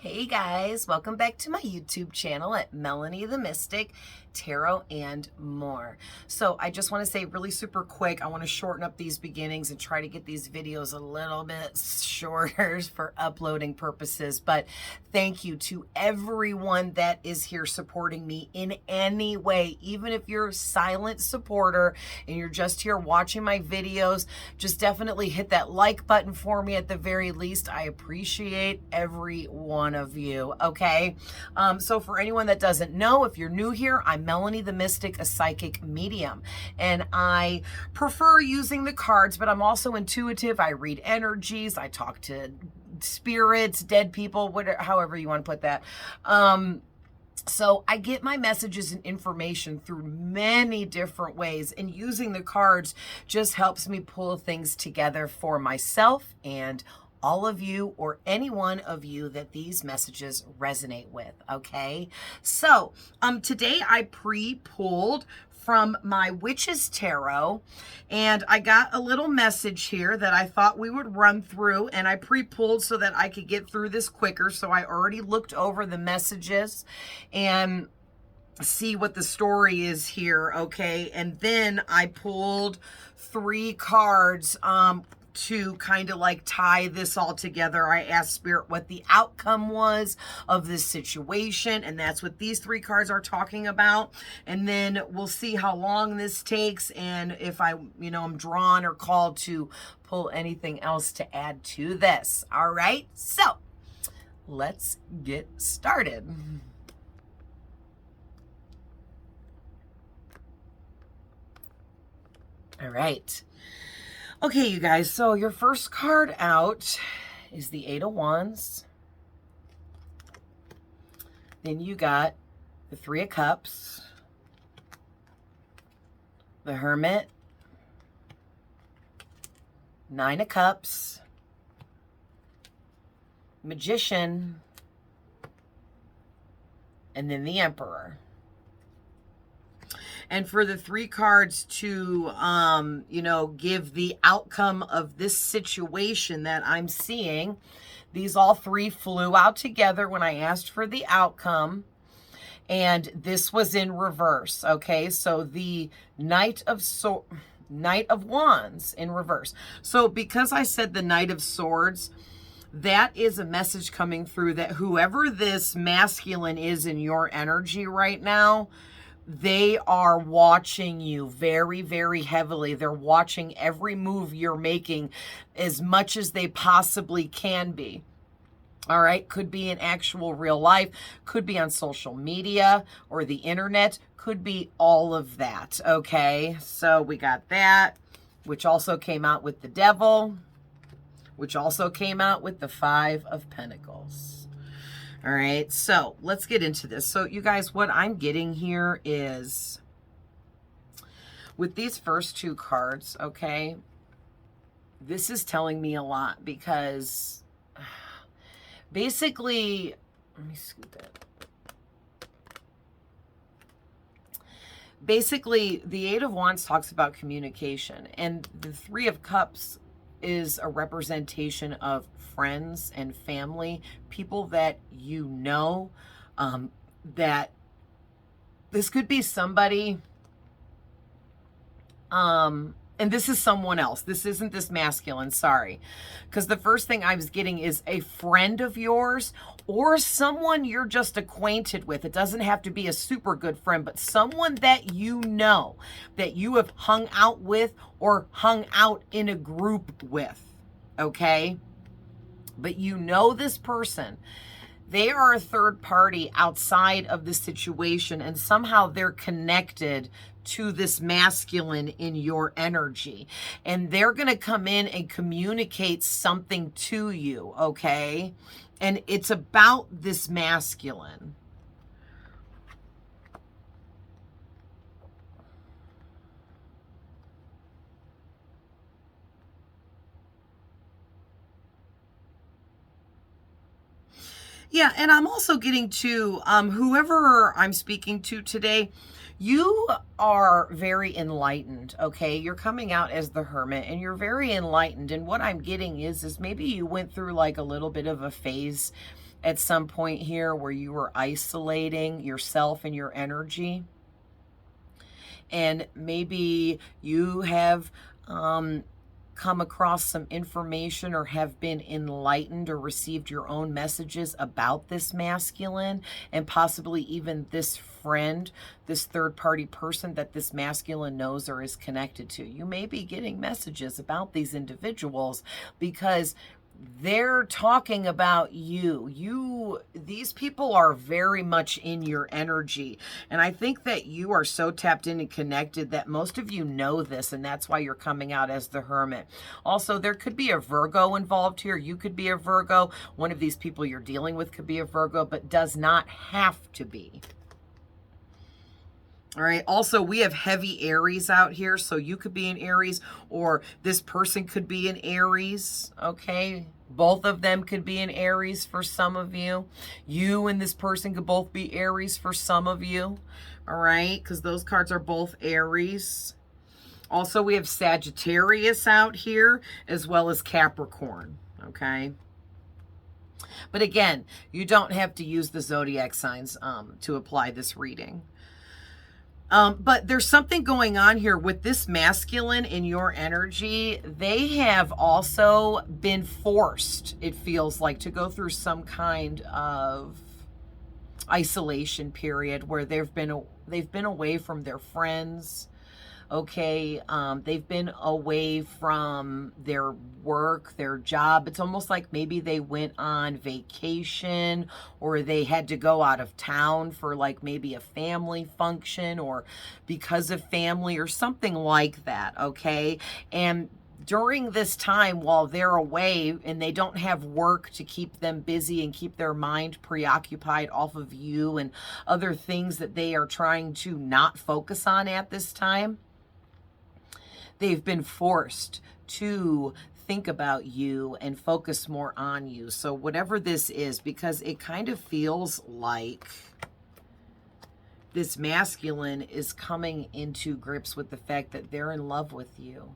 Hey guys, welcome back to my YouTube channel at Melanie the Mystic, Tarot and more. So I just want to say really super quick, I want to shorten up these beginnings and try to get these videos a little bit shorter for uploading purposes. But thank you to everyone that is here supporting me in any way, even if you're a silent supporter and you're just here watching my videos, just definitely hit that like button for me at the very least. I appreciate every one of you, okay? So for anyone that doesn't know, if you're new here, I'm Melanie the Mystic, a psychic medium, and I prefer using the cards, but I'm also intuitive. I read energies, I talk to spirits, dead people, whatever, however you want to put that. So I get my messages and information through many different ways, and using the cards just helps me pull things together for myself and all of you, or any one of you that these messages resonate with, okay? So today I pre-pulled from my Witch's Tarot, and I got a little message here that I thought we would run through, and I pre-pulled so that I could get through this quicker. So I already looked over the messages and see what the story is here, okay? And then I pulled 3 cards to kind of like tie this all together. I asked Spirit what the outcome was of this situation, and that's what these 3 cards are talking about. And then we'll see how long this takes, and if I'm drawn or called to pull anything else to add to this. All right, so let's get started. All right. Okay, you guys, so your first card out is the 8 of Wands. Then you got the 3 of Cups, the Hermit, 9 of Cups, Magician, and then the Emperor. And for the 3 cards to, give the outcome of this situation that I'm seeing, these all 3 flew out together when I asked for the outcome. And this was in reverse, okay? So the Knight of Wands in reverse. So because I said the Knight of Swords, that is a message coming through that whoever this masculine is in your energy right now, they are watching you very, very heavily. They're watching every move you're making as much as they possibly can be. All right, could be in actual real life, could be on social media or the internet, could be all of that, okay? So we got that, which also came out with the Devil, which also came out with the 5 of Pentacles. All right, so let's get into this. So you guys, what I'm getting here is with these first 2 cards, okay, this is telling me a lot because basically, let me scoot that. Basically, the 8 of Wands talks about communication, and the 3 of Cups is a representation of friends and family, people that you know, that this could be somebody, and this is someone else. This isn't this masculine, sorry. Because the first thing I was getting is a friend of yours or someone you're just acquainted with. It doesn't have to be a super good friend, but someone that you know, that you have hung out with or hung out in a group with, okay? But you know this person. They are a third party outside of the situation, and somehow they're connected to this masculine in your energy. And they're going to come in and communicate something to you, okay? And it's about this masculine. Yeah, and I'm also getting to whoever I'm speaking to today, you are very enlightened, okay? You're coming out as the Hermit, and you're very enlightened. And what I'm getting is maybe you went through like a little bit of a phase at some point here where you were isolating yourself and your energy. And maybe you have come across some information or have been enlightened or received your own messages about this masculine, and possibly even this friend, this third party person that this masculine knows or is connected to. You may be getting messages about these individuals because they're talking about these people are very much in your energy. And I think that you are so tapped in and connected that most of you know this, and that's why you're coming out as the Hermit. Also, there could be a Virgo involved here. You could be a Virgo. One of these people you're dealing with could be a Virgo, but does not have to be. All right. Also, we have heavy Aries out here. So you could be an Aries, or this person could be an Aries. Okay. Both of them could be an Aries for some of you. You and this person could both be Aries for some of you. All right. Because those cards are both Aries. Also, we have Sagittarius out here, as well as Capricorn. Okay. But again, you don't have to use the zodiac signs to apply this reading. But there's something going on here with this masculine in your energy. They have also been forced, it feels like, to go through some kind of isolation period where they've been away from their friends. Okay, they've been away from their work, their job. It's almost like maybe they went on vacation, or they had to go out of town for like maybe a family function, or because of family or something like that. Okay, and during this time while they're away and they don't have work to keep them busy and keep their mind preoccupied off of you and other things that they are trying to not focus on at this time, they've been forced to think about you and focus more on you. So whatever this is, because it kind of feels like this masculine is coming into grips with the fact that they're in love with you.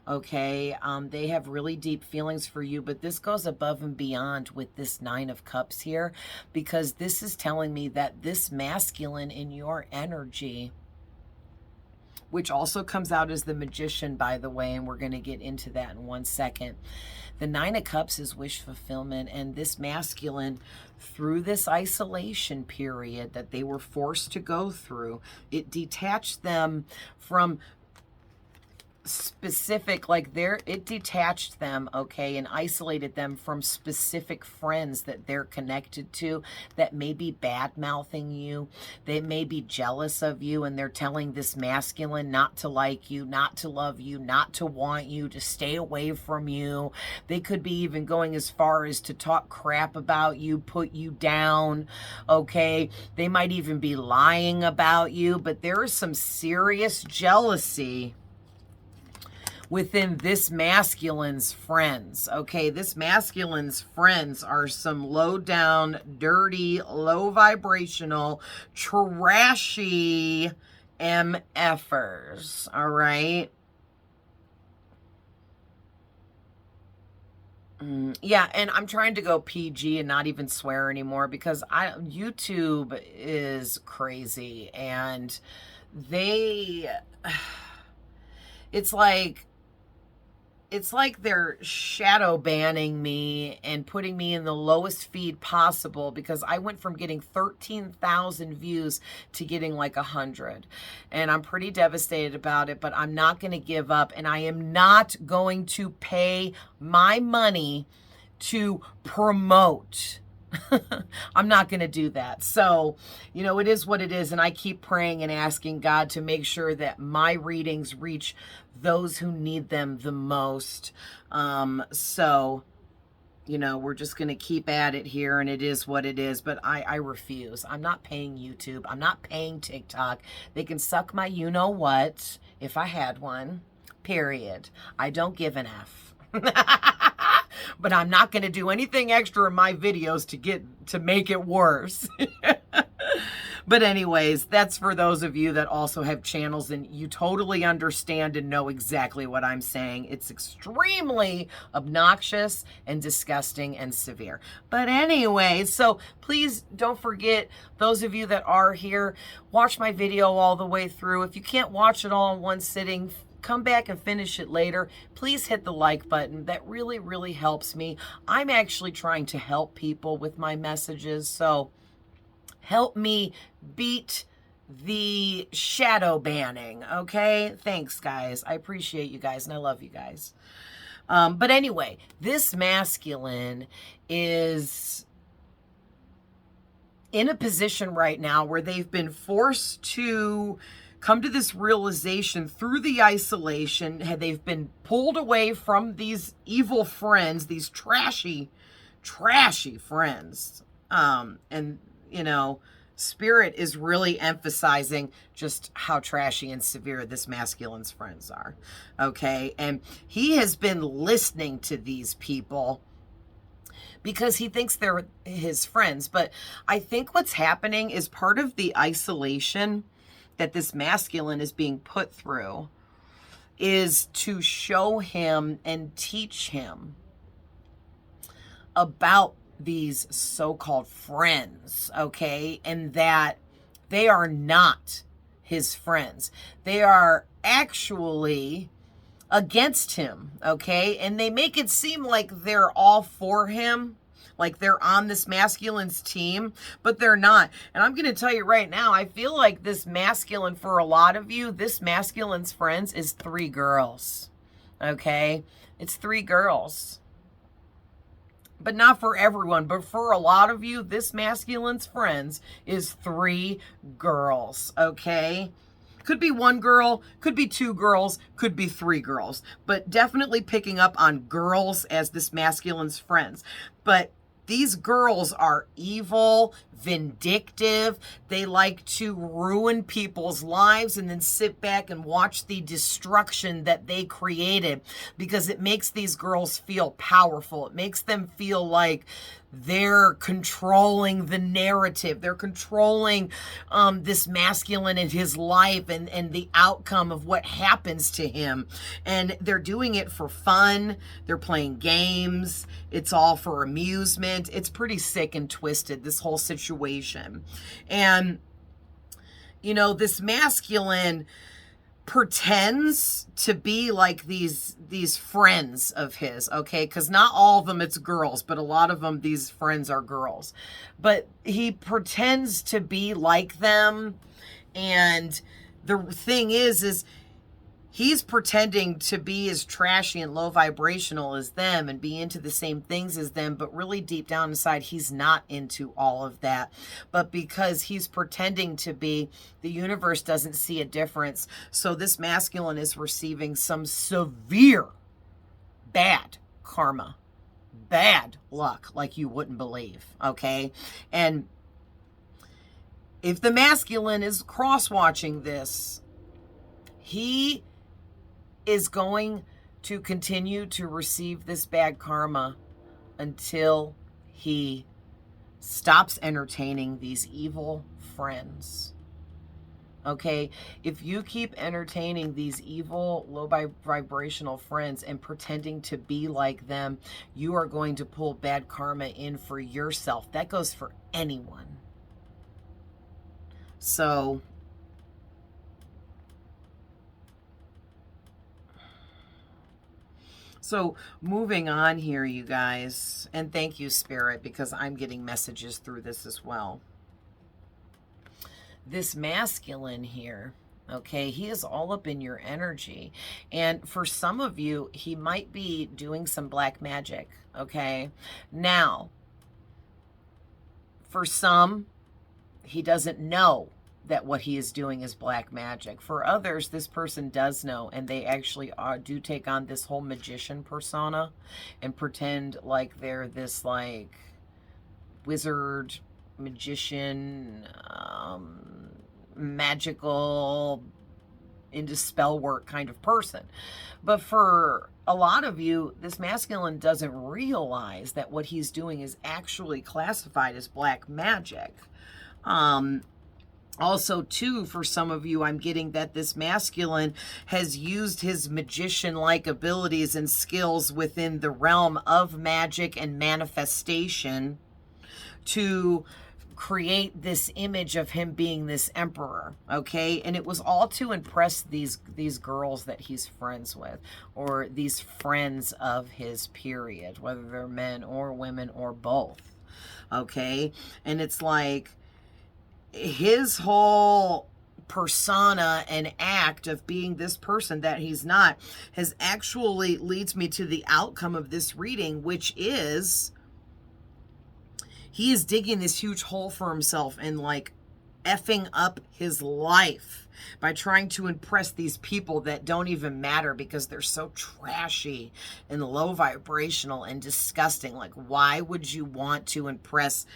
Okay, they have really deep feelings for you, but this goes above and beyond with this Nine of Cups here, because this is telling me that this masculine in your energy, which also comes out as the Magician, by the way, and we're going to get into that in 1 second. The Nine of Cups is wish fulfillment, and this masculine, through this isolation period that they were forced to go through, it detached them from specific, it detached them, okay, and isolated them from specific friends that they're connected to that may be bad mouthing you. They may be jealous of you, and they're telling this masculine not to like you, not to love you, not to want you, to stay away from you. They could be even going as far as to talk crap about you, put you down, okay. They might even be lying about you, but there is some serious jealousy within this masculine's friends. Okay, this masculine's friends are some low down, dirty, low vibrational, trashy MFers. All right. Yeah, and I'm trying to go PG and not even swear anymore, because YouTube is crazy, and it's like they're shadow banning me and putting me in the lowest feed possible, because I went from getting 13,000 views to getting like 100. And I'm pretty devastated about it, but I'm not going to give up, and I am not going to pay my money to promote. I'm not going to do that. So, it is what it is. And I keep praying and asking God to make sure that my readings reach those who need them the most. So, we're just going to keep at it here, and it is what it is. But I refuse. I'm not paying YouTube. I'm not paying TikTok. They can suck my you-know-what if I had one, period. I don't give an F. But I'm not going to do anything extra in my videos to make it worse. But anyways, that's for those of you that also have channels and you totally understand and know exactly what I'm saying. It's extremely obnoxious and disgusting and severe. But anyway, so please don't forget, those of you that are here, watch my video all the way through. If you can't watch it all in one sitting, come back and finish it later. Please hit the like button. That really, really helps me. I'm actually trying to help people with my messages, so help me beat the shadow banning, okay? Thanks, guys. I appreciate you guys, and I love you guys. But anyway, this masculine is in a position right now where they've been forced to come to this realization through the isolation. They've been pulled away from these evil friends, these trashy friends. And, you know, Spirit is really emphasizing just how trashy and severe this masculine's friends are. Okay. And he has been listening to these people because he thinks they're his friends. But I think what's happening is part of the isolation that this masculine is being put through is to show him and teach him about these so-called friends, okay? And that they are not his friends. They are actually against him, okay? And they make it seem like they're all for him, like they're on this masculine's team, but they're not. And I'm going to tell you right now, I feel like this masculine, for a lot of you, this masculine's friends is 3 girls, okay? It's 3 girls. But not for everyone, but for a lot of you, this masculine's friends is 3 girls, okay? Could be 1 girl, could be 2 girls, could be 3 girls, but definitely picking up on girls as this masculine's friends. But these girls are evil, vindictive. They like to ruin people's lives and then sit back and watch the destruction that they created, because it makes these girls feel powerful. It makes them feel like they're controlling the narrative. They're controlling this masculine in his life and the outcome of what happens to him. And they're doing it for fun. They're playing games. It's all for amusement. It's pretty sick and twisted, this whole situation. And, you know, this masculine pretends to be like these friends of his, okay? Because not all of them it's girls, but a lot of them, these friends are girls. But he pretends to be like them. And the thing is he's pretending to be as trashy and low vibrational as them and be into the same things as them, but really deep down inside, he's not into all of that. But because he's pretending to be, the universe doesn't see a difference. So this masculine is receiving some severe bad karma, bad luck, like you wouldn't believe, okay? And if the masculine is cross-watching this, he is going to continue to receive this bad karma until he stops entertaining these evil friends. Okay? If you keep entertaining these evil, low vibrational friends and pretending to be like them, you are going to pull bad karma in for yourself. That goes for anyone. So moving on here, you guys, and thank you, Spirit, because I'm getting messages through this as well. This masculine here, okay, he is all up in your energy. And for some of you, he might be doing some black magic, okay? Now, for some, he doesn't know that what he is doing is black magic. For others, this person does know, and they actually do take on this whole magician persona and pretend like they're this like wizard, magician, magical, into spell work kind of person. But for a lot of you, this masculine doesn't realize that what he's doing is actually classified as black magic. Also, too, for some of you, I'm getting that this masculine has used his magician-like abilities and skills within the realm of magic and manifestation to create this image of him being this emperor, okay? And it was all to impress these girls that he's friends with, or these friends of his period, whether they're men or women or both, okay? And it's like his whole persona and act of being this person that he's not has actually leads me to the outcome of this reading, which is he is digging this huge hole for himself and like effing up his life by trying to impress these people that don't even matter because they're so trashy and low vibrational and disgusting. Like, why would you want to impress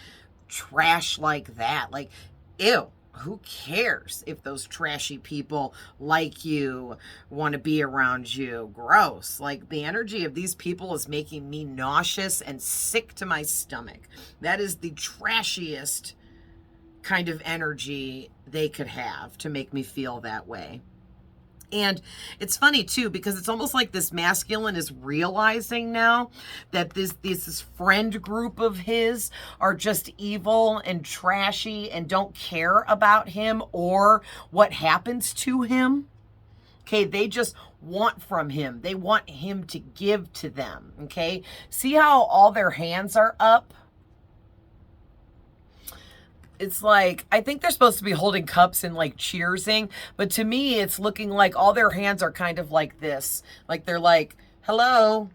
trash like that? Like, ew, who cares if those trashy people like you, want to be around you? Gross. Like, the energy of these people is making me nauseous and sick to my stomach. That is the trashiest kind of energy they could have to make me feel that way. And it's funny too, because it's almost like this masculine is realizing now that this friend group of his are just evil and trashy and don't care about him or what happens to him. Okay, they just want from him. They want him to give to them. Okay, see how all their hands are up? It's like, I think they're supposed to be holding cups and like cheersing, but to me, it's looking like all their hands are kind of like this. Like they're like, hello,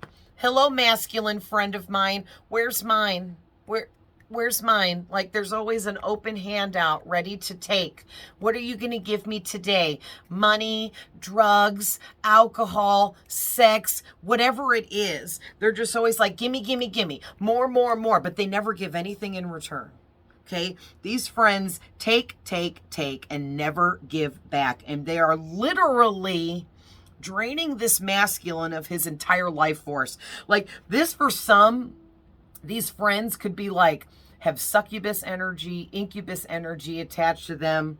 masculine friend of mine. Where's mine? Where's mine? Like there's always an open hand out ready to take. What are you going to give me today? Money, drugs, alcohol, sex, whatever it is. They're just always like, gimme, gimme, gimme, more, but they never give anything in return. Okay, these friends take, and never give back. And they are literally draining this masculine of his entire life force. Like this, for some, these friends could be like, have succubus energy, incubus energy attached to them,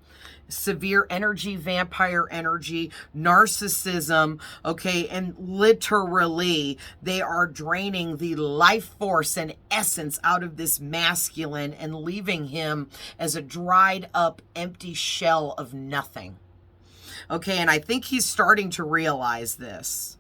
severe energy, vampire energy, narcissism, okay? And literally, they are draining the life force and essence out of this masculine and leaving him as a dried up, empty shell of nothing. Okay, and I think he's starting to realize this.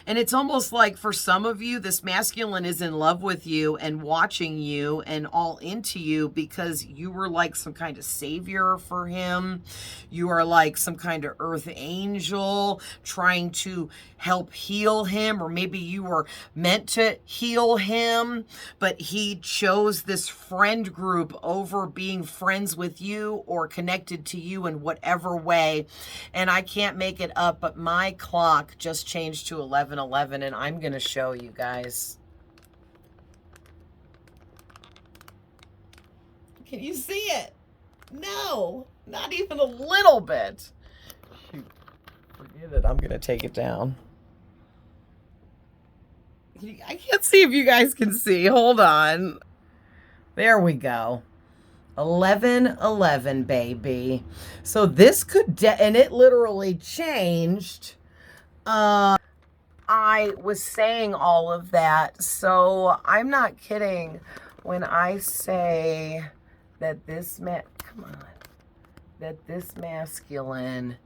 And it's almost like for some of you, this masculine is in love with you and watching you and all into you because you were like some kind of savior for him. You are like some kind of earth angel trying to help heal him, or maybe you were meant to heal him, but he chose this friend group over being friends with you or connected to you in whatever way. And I can't make it up, but my clock just changed to 11:11, and I'm going to show you guys. Can you see it? No, not even a little bit. Shoot, forget it. I'm going to take it down. I can't see if you guys can see. Hold on. There we go. 11:11, baby. So this could, and it literally changed. I was saying all of that, so I'm not kidding when I say that this masculine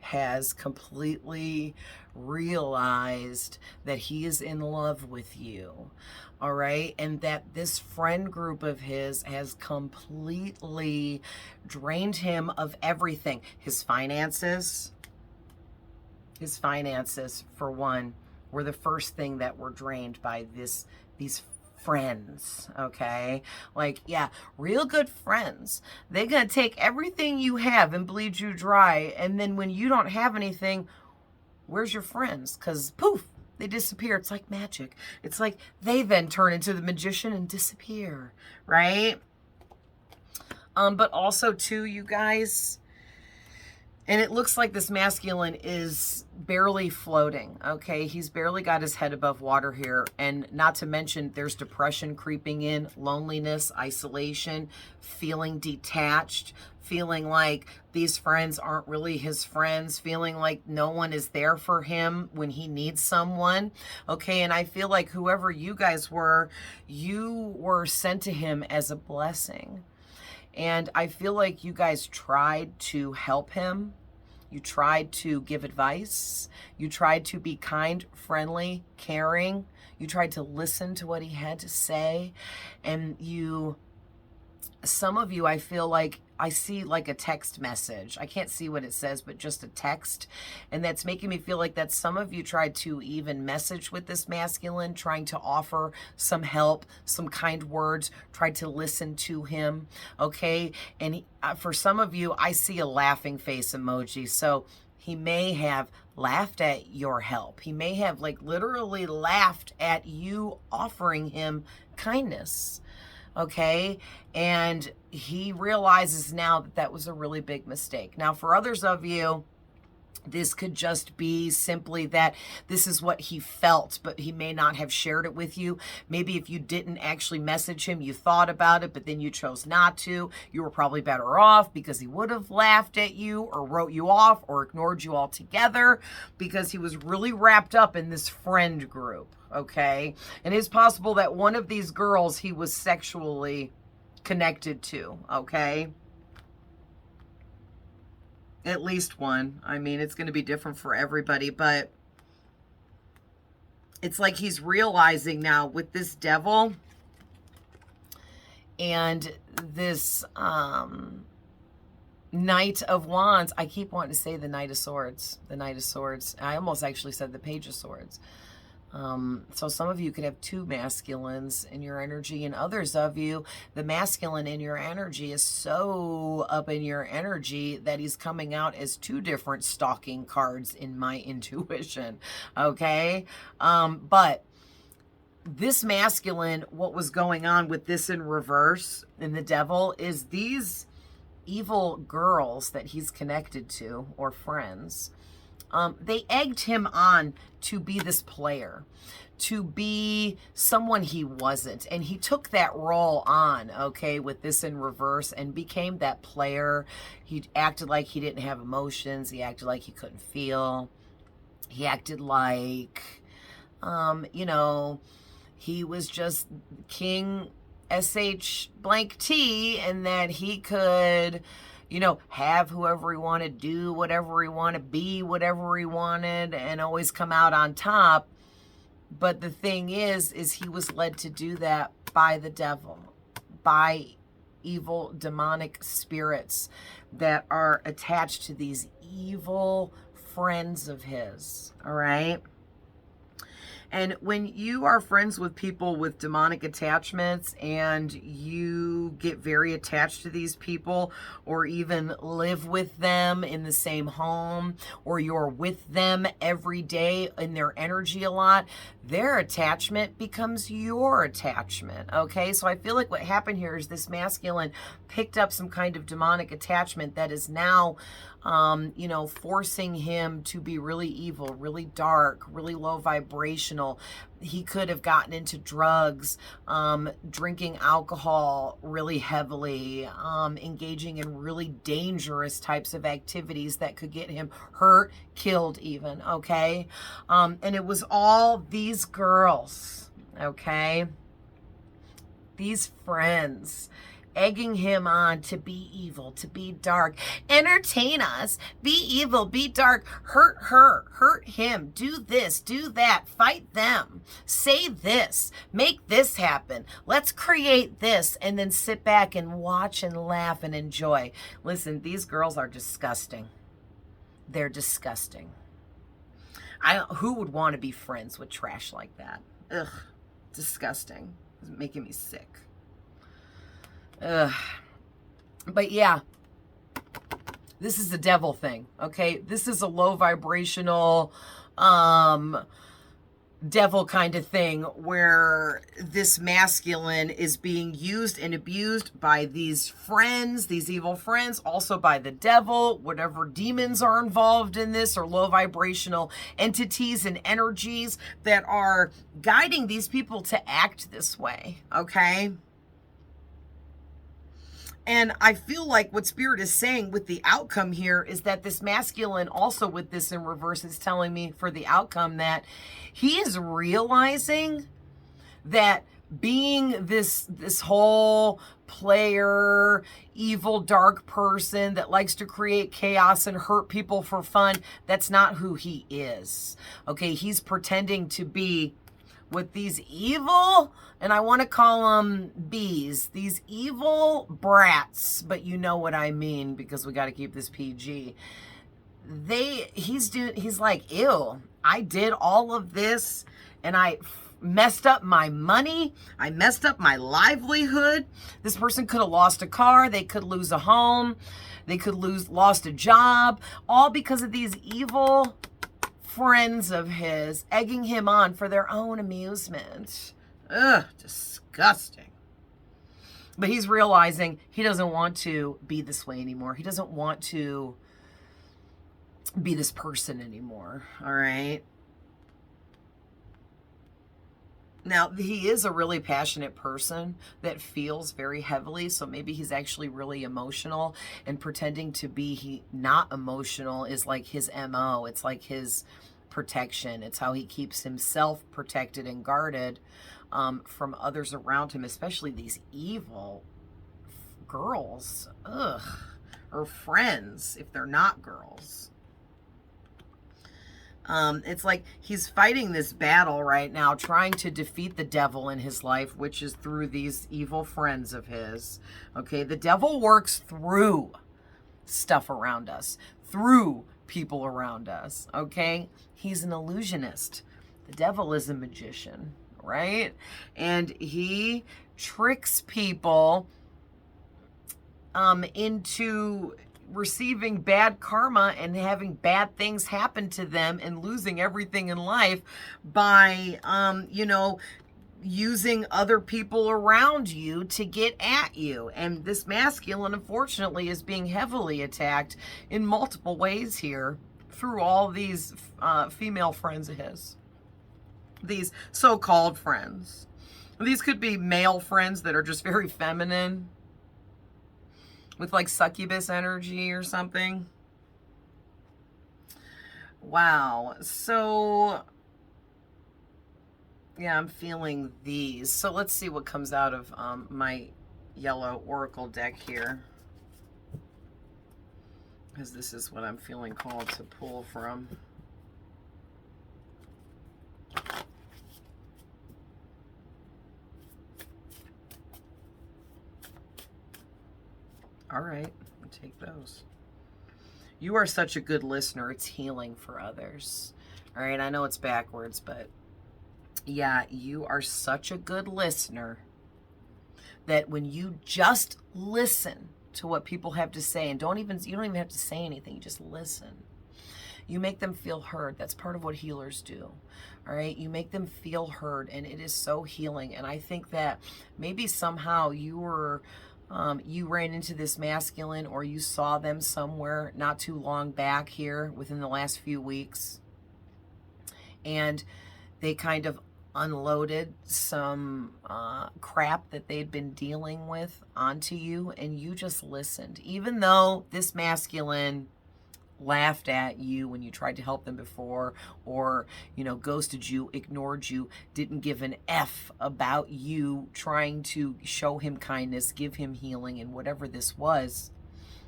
has completely realized that he is in love with you, all right? And that this friend group of his has completely drained him of everything. His finances, for one, were the first thing that were drained by these friends, okay? Like, yeah, real good friends. They're gonna take everything you have and bleed you dry, and then when you don't have anything, where's your friends? Because poof, they disappear. It's like magic. It's like they then turn into the magician and disappear, right? But also too, you guys, And it looks like this masculine is barely floating, okay? He's barely got his head above water here. And not to mention, there's depression creeping in, loneliness, isolation, feeling detached, feeling like these friends aren't really his friends, feeling like no one is there for him when he needs someone, okay? And I feel like whoever you guys were, you were sent to him as a blessing. And I feel like you guys tried to help him. You tried to give advice. You tried to be kind, friendly, caring. You tried to listen to what he had to say. And some of you, I feel like I see like a text message. I can't see what it says, but just a text. And that's making me feel like that some of you tried to even message with this masculine, trying to offer some help, some kind words, tried to listen to him, okay? And for some of you, I see a laughing face emoji. So he may have laughed at your help. He may have like literally laughed at you offering him kindness. Okay, and he realizes now that that was a really big mistake. Now, for others of you, this could just be simply that this is what he felt, but he may not have shared it with you. Maybe if you didn't actually message him, you thought about it, but then you chose not to. You were probably better off because he would have laughed at you or wrote you off or ignored you altogether because he was really wrapped up in this friend group, okay? And it's possible that one of these girls he was sexually connected to, okay? At least one. I mean, it's going to be different for everybody, but it's like he's realizing now with this devil and this Knight of Wands. I keep wanting to say the Knight of Swords. The Knight of Swords. I almost actually said the Page of Swords. So some of you could have two masculines in your energy, and others of you, the masculine in your energy is so up in your energy that he's coming out as two different stalking cards in my intuition. Okay. But this masculine, what was going on with this in reverse in the devil is these evil girls that he's connected to or friends. They egged him on to be this player, to be someone he wasn't. And he took that role on, okay, with this in reverse and became that player. He acted like he didn't have emotions. He acted like he couldn't feel. He acted like, you know, he was just King SH blank T and that he could, you know, have whoever he wanted, do whatever he wanted, be whatever he wanted, and always come out on top. But the thing is he was led to do that by the devil, by evil demonic spirits that are attached to these evil friends of his, all right? And when you are friends with people with demonic attachments and you get very attached to these people or even live with them in the same home or you're with them every day in their energy a lot, their attachment becomes your attachment, okay? So I feel like what happened here is this masculine picked up some kind of demonic attachment that is now you know, forcing him to be really evil, really dark, really low vibrational. He could have gotten into drugs, drinking alcohol really heavily, engaging in really dangerous types of activities that could get him hurt, killed even, okay? And it was all these girls, okay? These friends egging him on to be evil, to be dark, entertain us, be evil, be dark, hurt her, hurt him, do this, do that, fight them, say this, make this happen, let's create this, and then sit back and watch and laugh and enjoy. Listen, these girls are disgusting. They're disgusting. Who would want to be friends with trash like that? Ugh, disgusting. It's making me sick. But yeah, this is the devil thing, okay? This is a low vibrational, devil kind of thing where this masculine is being used and abused by these friends, these evil friends, also by the devil, whatever demons are involved in this, or low vibrational entities and energies that are guiding these people to act this way, okay? And I feel like what Spirit is saying with the outcome here is that this masculine, also with this in reverse, is telling me for the outcome that he is realizing that being this whole player, evil, dark person that likes to create chaos and hurt people for fun, that's not who he is. Okay, he's pretending to be with these evil, and I want to call them bees, these evil brats, but you know what I mean because we got to keep this PG. He's like, ew, I did all of this and I messed up my money. I messed up my livelihood. This person could have lost a car. They could lose a home. They could lost a job, all because of these evil friends of his egging him on for their own amusement. Ugh, disgusting. But he's realizing he doesn't want to be this way anymore. He doesn't want to be this person anymore, all right? Now, he is a really passionate person that feels very heavily, so maybe he's actually really emotional, and pretending to be not emotional is like his MO. It's like his protection. It's how he keeps himself protected and guarded from others around him, especially these evil girls, or friends if they're not girls. It's like he's fighting this battle right now, trying to defeat the devil in his life, which is through these evil friends of his. Okay, the devil works through stuff around us, through people around us. Okay, he's an illusionist. The devil is a magician, right? And he tricks people into receiving bad karma and having bad things happen to them and losing everything in life by, using other people around you to get at you. And this masculine, unfortunately, is being heavily attacked in multiple ways here through all these female friends of his. These so-called friends. These could be male friends that are just very feminine, with like succubus energy or something. Wow. So, yeah, I'm feeling these. So let's see what comes out of my yellow oracle deck here, because this is what I'm feeling called to pull from. All right, I'll take those. You are such a good listener. It's healing for others. All right, I know it's backwards, but yeah, you are such a good listener that when you just listen to what people have to say, and you don't even have to say anything, you just listen. You make them feel heard. That's part of what healers do. All right, you make them feel heard, and it is so healing. And I think that maybe somehow you ran into this masculine, or you saw them somewhere not too long back here within the last few weeks, and they kind of unloaded some crap that they'd been dealing with onto you, and you just listened. Even though this masculine laughed at you when you tried to help them before, or ghosted you, ignored you, didn't give an F about you trying to show him kindness, give him healing, and whatever this was,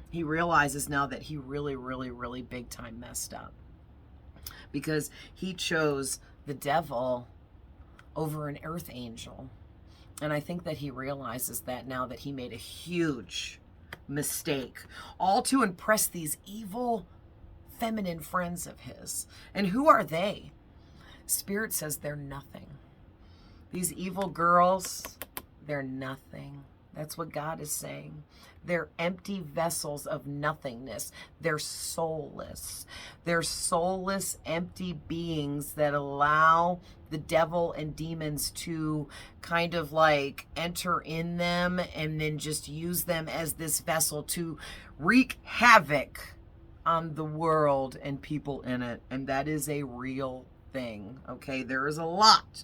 he realizes now that he really, really, really big time messed up, because he chose the devil over an earth angel. And I think that he realizes that now, that he made a huge mistake, all to impress these evil feminine friends of his. And who are they? Spirit says they're nothing. These evil girls, they're nothing. That's what God is saying. They're empty vessels of nothingness. They're soulless. They're soulless, empty beings that allow the devil and demons to kind of like enter in them and then just use them as this vessel to wreak havoc on the world and people in it. And that is a real thing. Okay, there is a lot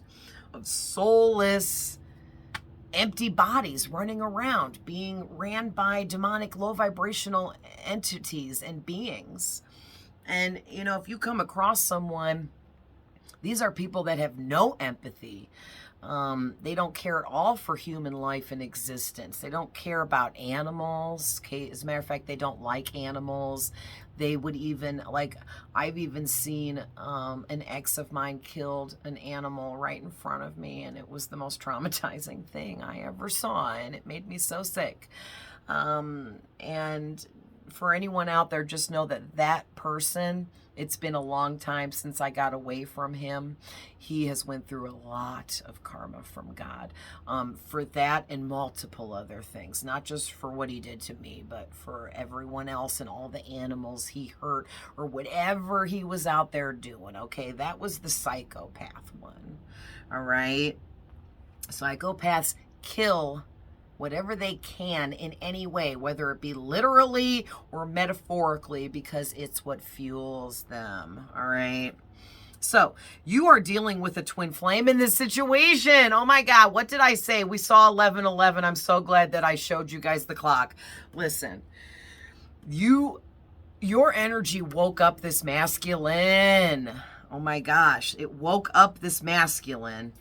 of soulless, empty bodies running around, being ran by demonic, low vibrational entities and beings. And, you know, if you come across someone, these are people that have no empathy. They don't care at all for human life and existence. They don't care about animals. Okay, as a matter of fact, they don't like animals. They would even, like, I've even seen an ex of mine killed an animal right in front of me, and it was the most traumatizing thing I ever saw, and it made me so sick. And for anyone out there, just know that that person, it's been a long time since I got away from him. He has went through a lot of karma from God for that and multiple other things, not just for what he did to me, but for everyone else and all the animals he hurt or whatever he was out there doing. Okay, that was the psychopath one. All right, psychopaths kill whatever they can in any way, whether it be literally or metaphorically, because it's what fuels them. All right. So you are dealing with a twin flame in this situation. Oh my God, what did I say? We saw 11:11. I'm so glad that I showed you guys the clock. Listen, your energy woke up this masculine. Oh my gosh, it woke up this masculine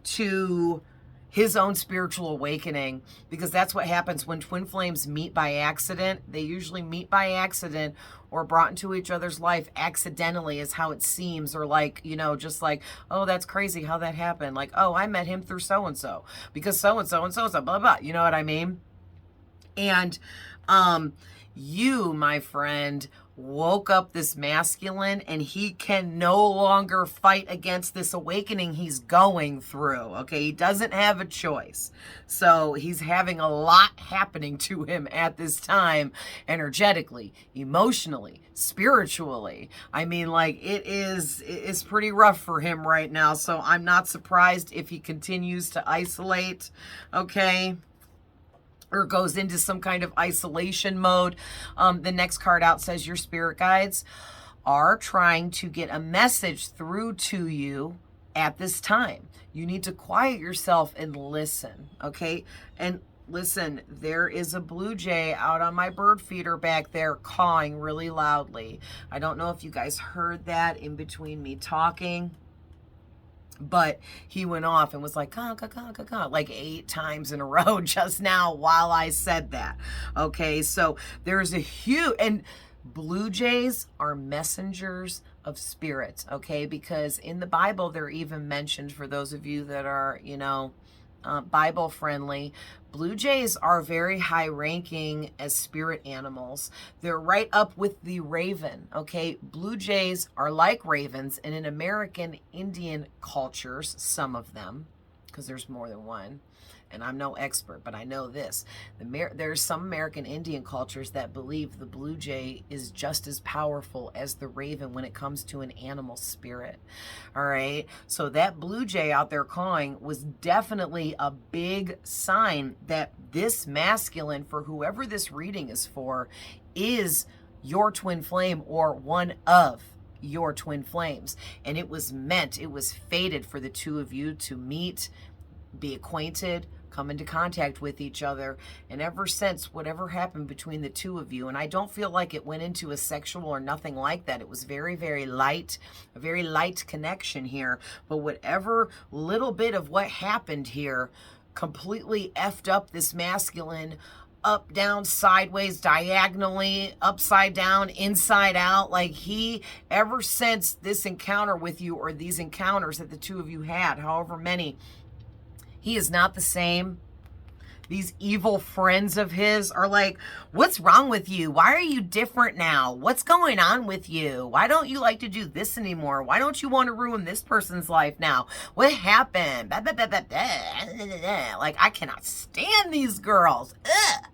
to his own spiritual awakening, because that's what happens when twin flames meet by accident. They usually meet by accident or brought into each other's life accidentally, is how it seems, or like, you know, just like, oh, that's crazy how that happened. Like, oh, I met him through so-and-so because so-and-so and so-and-so, blah, blah, you know what I mean? And you, my friend, woke up this masculine, and he can no longer fight against this awakening he's going through. Okay, he doesn't have a choice. So he's having a lot happening to him at this time, energetically, emotionally, spiritually. I mean, like, it's pretty rough for him right now. So I'm not surprised if he continues to isolate. Okay, or goes into some kind of isolation mode. The next card out says your spirit guides are trying to get a message through to you at this time. You need to quiet yourself and listen, okay? And listen, there is a blue jay out on my bird feeder back there cawing really loudly. I don't know if you guys heard that in between me talking, but he went off and was like, caw, caw, caw, caw, caw, like 8 times in a row just now while I said that. Okay, so there's a huge, and blue jays are messengers of spirits, okay? Because in the Bible, they're even mentioned, for those of you that are, you know, Bible friendly, blue jays are very high ranking as spirit animals. They're right up with the raven, okay? Blue jays are like ravens, and in American Indian cultures, some of them, because there's more than one, and I'm no expert, but I know this. There's some American Indian cultures that believe the blue jay is just as powerful as the raven when it comes to an animal spirit. All right, so that blue jay out there cawing was definitely a big sign that this masculine, for whoever this reading is for, is your twin flame or one of your twin flames. And it was meant, it was fated for the two of you to meet, be acquainted, come into contact with each other. And ever since, whatever happened between the two of you, and I don't feel like it went into a sexual or nothing like that. It was very, very light, a very light connection here. But whatever little bit of what happened here completely effed up this masculine, up, down, sideways, diagonally, upside down, inside out. Like, he, ever since this encounter with you, or these encounters that the two of you had, however many, he is not the same. these evil friends of his are like, what's wrong with you? Why are you different now? What's going on with you? Why don't you like to do this anymore? Why don't you want to ruin this person's life now? What happened? Blah, blah, blah, blah, blah. Like, I cannot stand these girls. Ugh.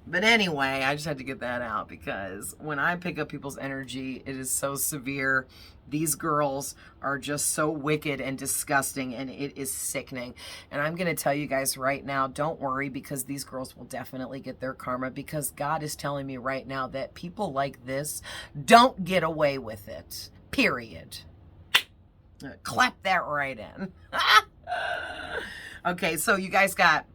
But anyway, I just had to get that out because when I pick up people's energy, it is so severe. These girls are just so wicked and disgusting, and it is sickening. And I'm going to tell you guys right now, don't worry, because these girls will definitely get their karma, because God is telling me right now that people like this don't get away with it. Period. Clap that right in. Okay, so you guys got,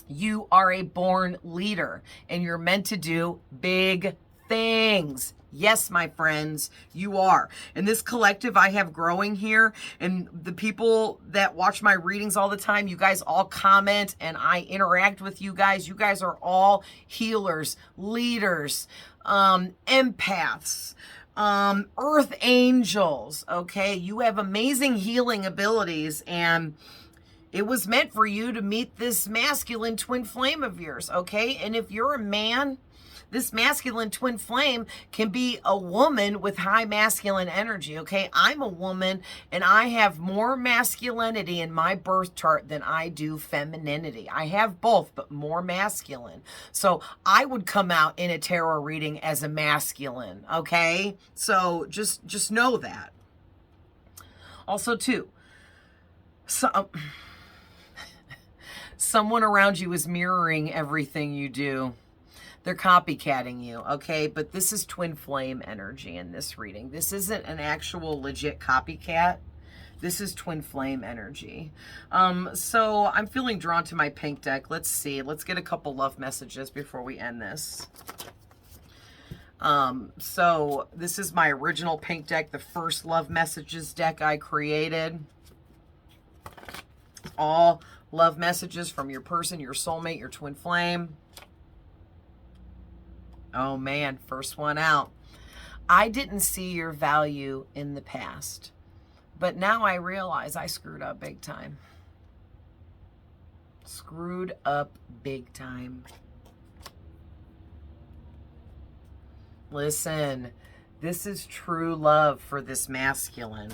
you are a born leader and you're meant to do big things. Yes, my friends, you are. And this collective I have growing here, and the people that watch my readings all the time, you guys all comment and I interact with you guys. You guys are all healers, leaders, empaths, earth angels. Okay, you have amazing healing abilities, and it was meant for you to meet this masculine twin flame of yours, okay? And if you're a man, this masculine twin flame can be a woman with high masculine energy, okay? I'm a woman, and I have more masculinity in my birth chart than I do femininity. I have both, but more masculine. So I would come out in a tarot reading as a masculine, okay? So just know that. Also, too, someone around you is mirroring everything you do. They're copycatting you, okay? But this is twin flame energy in this reading. This isn't an actual legit copycat. This is twin flame energy. So I'm feeling drawn to my pink deck. Let's see. Let's get a couple love messages before we end this. So this is my original pink deck, the first love messages deck I created. All love messages from your person, your soulmate, your twin flame. Oh man, first one out. I didn't see your value in the past, but now I realize I screwed up big time. Screwed up big time. Listen, this is true love for this masculine.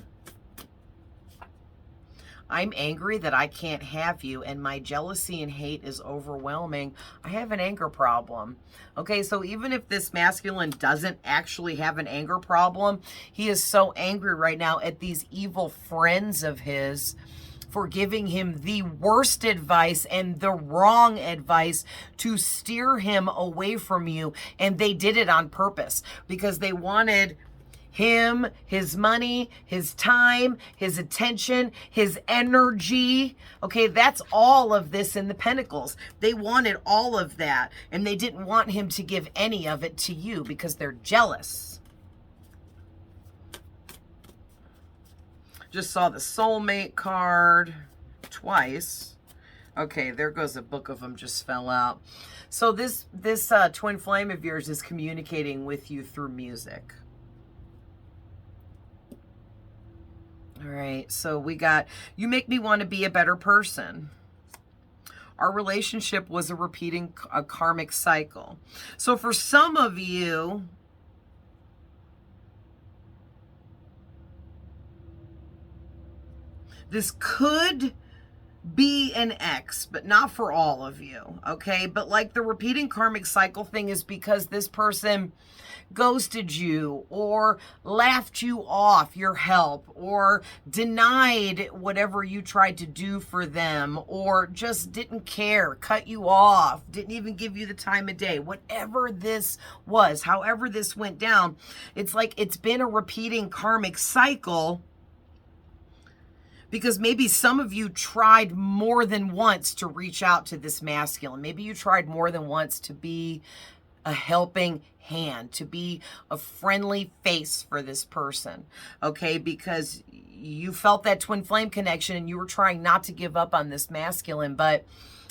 I'm angry that I can't have you, and my jealousy and hate is overwhelming. I have an anger problem. Okay, so even if this masculine doesn't actually have an anger problem, he is so angry right now at these evil friends of his for giving him the worst advice and the wrong advice to steer him away from you. And they did it on purpose because they wanted him, his money, his time, his attention, his energy. Okay, that's all of this in the Pentacles. They wanted all of that, and they didn't want him to give any of it to you because they're jealous. Just saw the soulmate card twice. Okay, there goes a book of them just fell out. So this twin flame of yours is communicating with you through music. All right, so we got, you make me want to be a better person. Our relationship was a karmic cycle. So for some of you, this could be an ex, but not for all of you, okay? But like the repeating karmic cycle thing is because this person ghosted you or laughed you off your help or denied whatever you tried to do for them or just didn't care, cut you off, didn't even give you the time of day. Whatever this was, however this went down, it's like it's been a repeating karmic cycle. Because maybe some of you tried more than once to reach out to this masculine. Maybe you tried more than once to be a helping hand, to be a friendly face for this person, okay? Because you felt that twin flame connection and you were trying not to give up on this masculine, but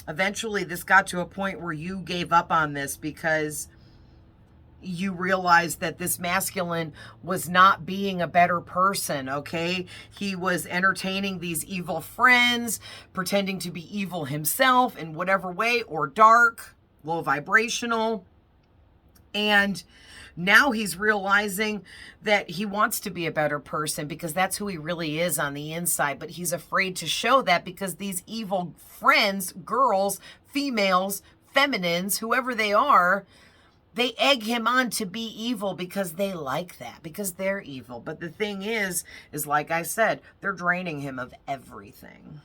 eventually this got to a point where you gave up on this because you realize that this masculine was not being a better person, okay? He was entertaining these evil friends, pretending to be evil himself in whatever way, or dark, low vibrational. And now he's realizing that he wants to be a better person because that's who he really is on the inside. But he's afraid to show that because these evil friends, girls, females, feminines, whoever they are, they egg him on to be evil because they like that, because they're evil. But the thing is like I said, they're draining him of everything.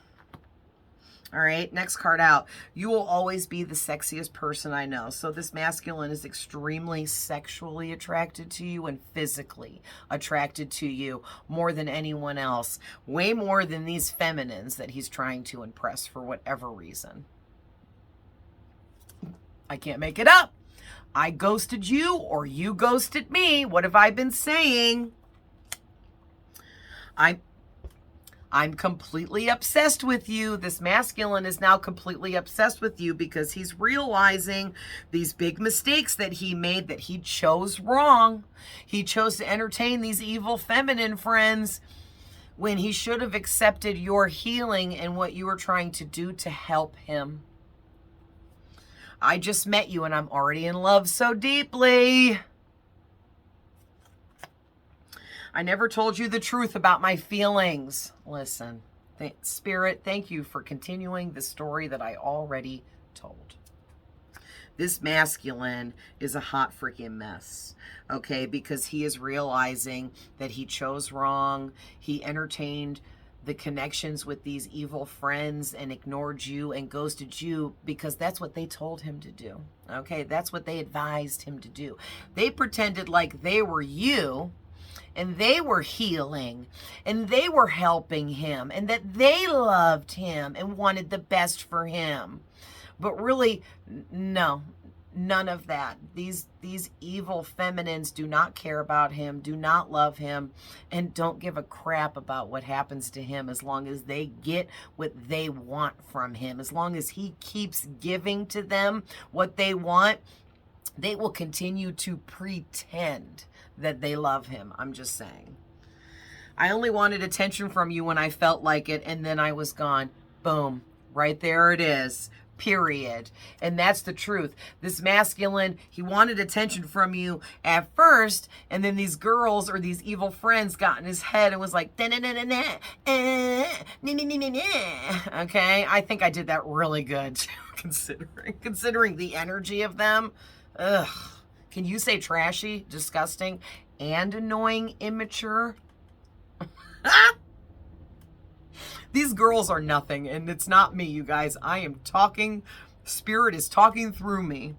All right, next card out. You will always be the sexiest person I know. So this masculine is extremely sexually attracted to you and physically attracted to you more than anyone else. Way more than these feminines that he's trying to impress for whatever reason. I can't make it up. I ghosted you or you ghosted me. What have I been saying? I'm completely obsessed with you. This masculine is now completely obsessed with you because he's realizing these big mistakes that he made, that he chose wrong. He chose to entertain these evil feminine friends when he should have accepted your healing and what you were trying to do to help him. I just met you and I'm already in love so deeply. I never told you the truth about my feelings. Listen, Spirit, thank you for continuing the story that I already told. This masculine is a hot freaking mess, okay? Because he is realizing that he chose wrong. He entertained the connections with these evil friends and ignored you and ghosted you because that's what they told him to do, okay? That's what they advised him to do. They pretended like they were you and they were healing and they were helping him and that they loved him and wanted the best for him. But really, no, none of that. These evil feminines do not care about him, do not love him, and don't give a crap about what happens to him as long as they get what they want from him. As long as he keeps giving to them what they want, they will continue to pretend that they love him. I'm just saying. I only wanted attention from you when I felt like it, and then I was gone. Boom. Right there it is. Period. And that's the truth. This masculine, he wanted attention from you at first, and then these girls or these evil friends got in his head and was like, okay? I think I did that really good, considering the energy of them. Ugh. Can you say trashy, disgusting, and annoying, immature? These girls are nothing, and it's not me, you guys. I am talking, Spirit is talking through me.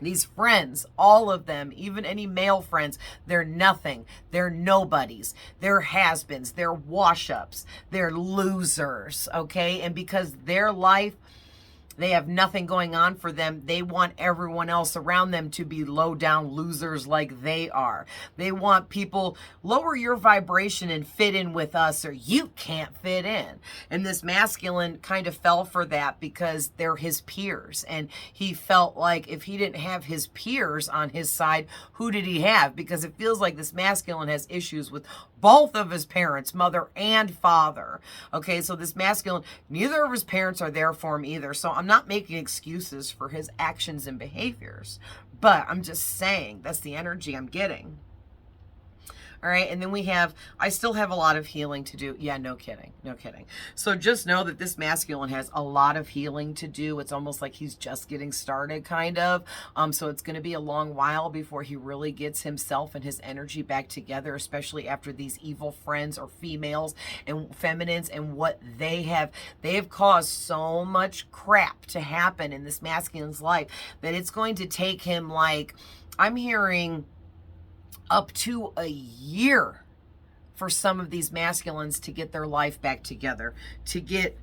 These friends, all of them, even any male friends, they're nothing. They're nobodies. They're has-beens. They're wash-ups. They're losers, okay? And because their life, they have nothing going on for them, they want everyone else around them to be low down losers like they are. They want people, lower your vibration and fit in with us or you can't fit in. And this masculine kind of fell for that because they're his peers. And he felt like if he didn't have his peers on his side, who did he have? Because it feels like this masculine has issues with both of his parents, mother and father. Okay, so this masculine, neither of his parents are there for him either. So I'm not making excuses for his actions and behaviors, but I'm just saying that's the energy I'm getting. All right, and then we have, I still have a lot of healing to do. Yeah, no kidding, no kidding. So just know that this masculine has a lot of healing to do. It's almost like he's just getting started, kind of. So it's going to be a long while before he really gets himself and his energy back together, especially after these evil friends or females and feminines and what they have caused so much crap to happen in this masculine's life that it's going to take him, like, I'm hearing, up to a year for some of these masculines to get their life back together, to get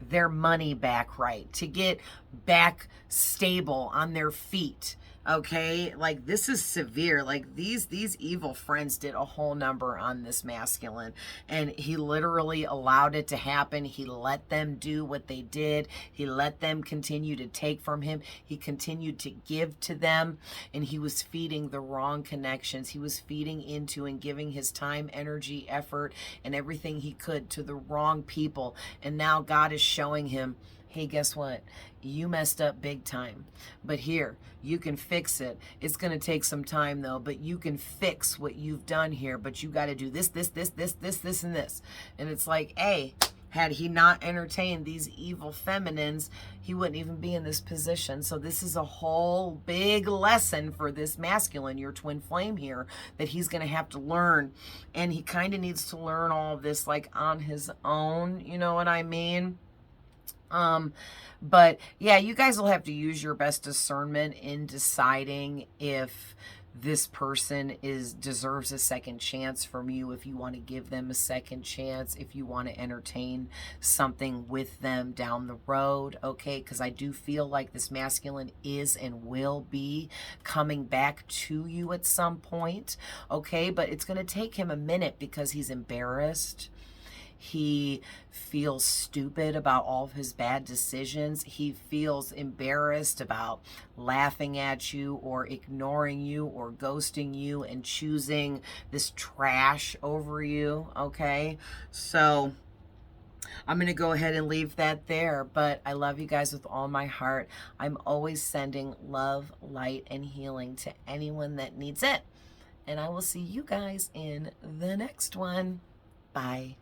their money back right, to get back stable on their feet. Okay, like this is severe. Like these evil friends did a whole number on this masculine, and he literally allowed it to happen. He let them do what they did. He let them continue to take from him. He continued to give to them, and he was feeding the wrong connections. He was feeding into and giving his time, energy, effort, and everything he could to the wrong people. And now God is showing him, hey, guess what? You messed up big time. But here, you can fix it. It's going to take some time though, but you can fix what you've done here. But you got to do this, and this. And it's like, hey, had he not entertained these evil feminines, he wouldn't even be in this position. So this is a whole big lesson for this masculine, your twin flame here, that he's going to have to learn. And he kind of needs to learn all of this like on his own. You know what I mean? But yeah, you guys will have to use your best discernment in deciding if this person deserves a second chance from you, if you want to give them a second chance, if you want to entertain something with them down the road, okay? Because I do feel like this masculine is and will be coming back to you at some point, okay? But it's going to take him a minute because he's embarrassed. He feels stupid about all of his bad decisions. He feels embarrassed about laughing at you or ignoring you or ghosting you and choosing this trash over you, okay? So I'm going to go ahead and leave that there, but I love you guys with all my heart. I'm always sending love, light, and healing to anyone that needs it. And I will see you guys in the next one. Bye.